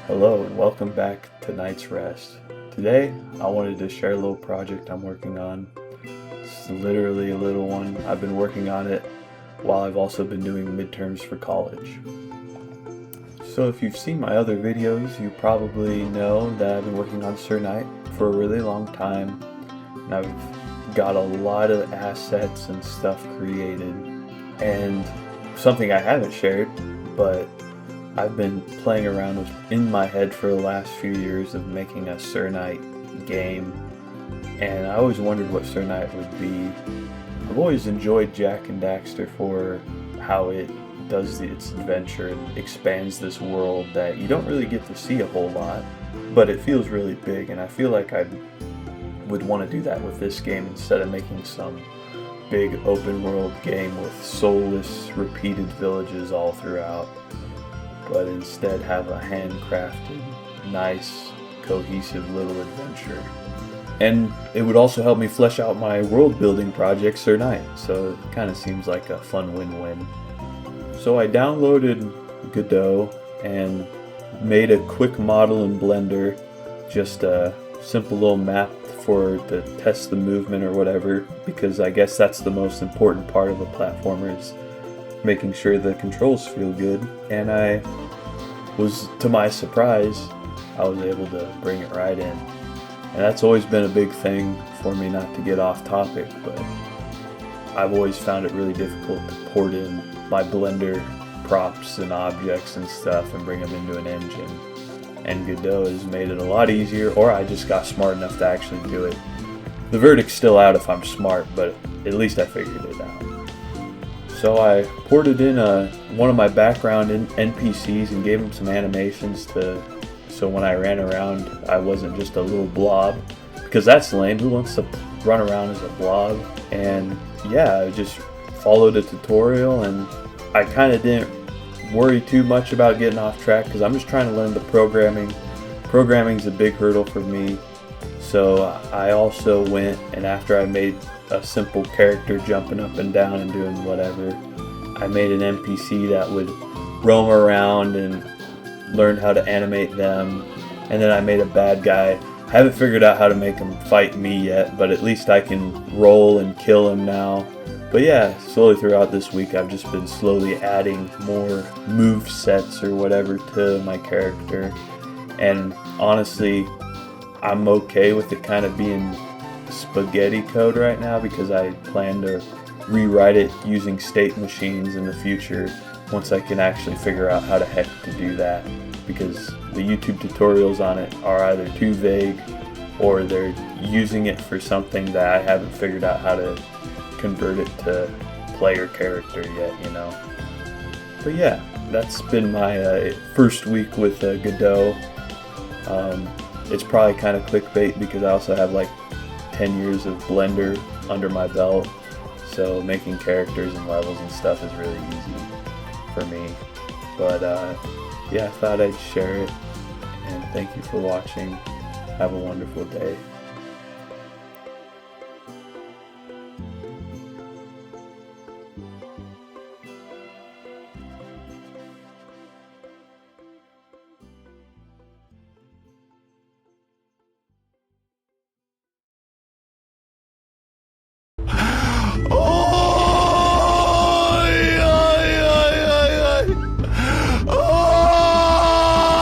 Hello and welcome back to Knight's Rest. Today I wanted to share a little project I'm working on. It's literally a little one. I've been working on it while I've also been doing midterms for college. So if you've seen my other videos, you probably know that I've been working on Knyte for a really long time, and I've got a lot of assets and stuff created. And something I haven't shared, but I've been playing around with in my head for the last few years of making a Knyte game, and I always wondered what Knyte would be. I've always enjoyed Jak and Daxter for how it does its adventure and expands this world that you don't really get to see a whole lot, but it feels really big, and I feel like I would want to do that with this game instead of making some big open world game with soulless repeated villages all throughout, but instead have a handcrafted, nice, cohesive little adventure. And it would also help me flesh out my world building project, Knyte, so it kind of seems like a fun win-win. So I downloaded Godot and made a quick model in Blender, just a simple little map to test the movement or whatever, because I guess that's the most important part of a platformer, is making sure the controls feel good. And to my surprise, I was able to bring it right in. And that's always been a big thing for me, not to get off topic, but I've always found it really difficult to port in my Blender props and objects and stuff and bring them into an engine. And Godot has made it a lot easier, or I just got smart enough to actually do it. The verdict's still out if I'm smart, but at least I figured it out. So I ported in one of my background NPCs and gave him some animations so when I ran around I wasn't just a little blob, because that's lame. Who wants to run around as a blob? And yeah, I just followed a tutorial, and I kind of didn't worry too much about getting off track because I'm just trying to learn the programming. Programming's a big hurdle for me, so I also went, and after I made a simple character jumping up and down and doing whatever, I made an NPC that would roam around and learned how to animate them. And then I made a bad guy. I haven't figured out how to make him fight me yet, but at least I can roll and kill him now. But yeah, slowly throughout this week I've just been slowly adding more move sets or whatever to my character, and honestly I'm okay with it kind of being spaghetti code right now, because I plan to rewrite it using state machines in the future once I can actually figure out how the heck to do that, because the YouTube tutorials on it are either too vague or they're using it for something that I haven't figured out how to convert it to player character yet, you know. But yeah, that's been my first week with Godot. It's probably kind of clickbait because I also have like 10 years of Blender under my belt, so making characters and levels and stuff is really easy for me. But yeah, I thought I'd share it, and thank you for watching. Have a wonderful day.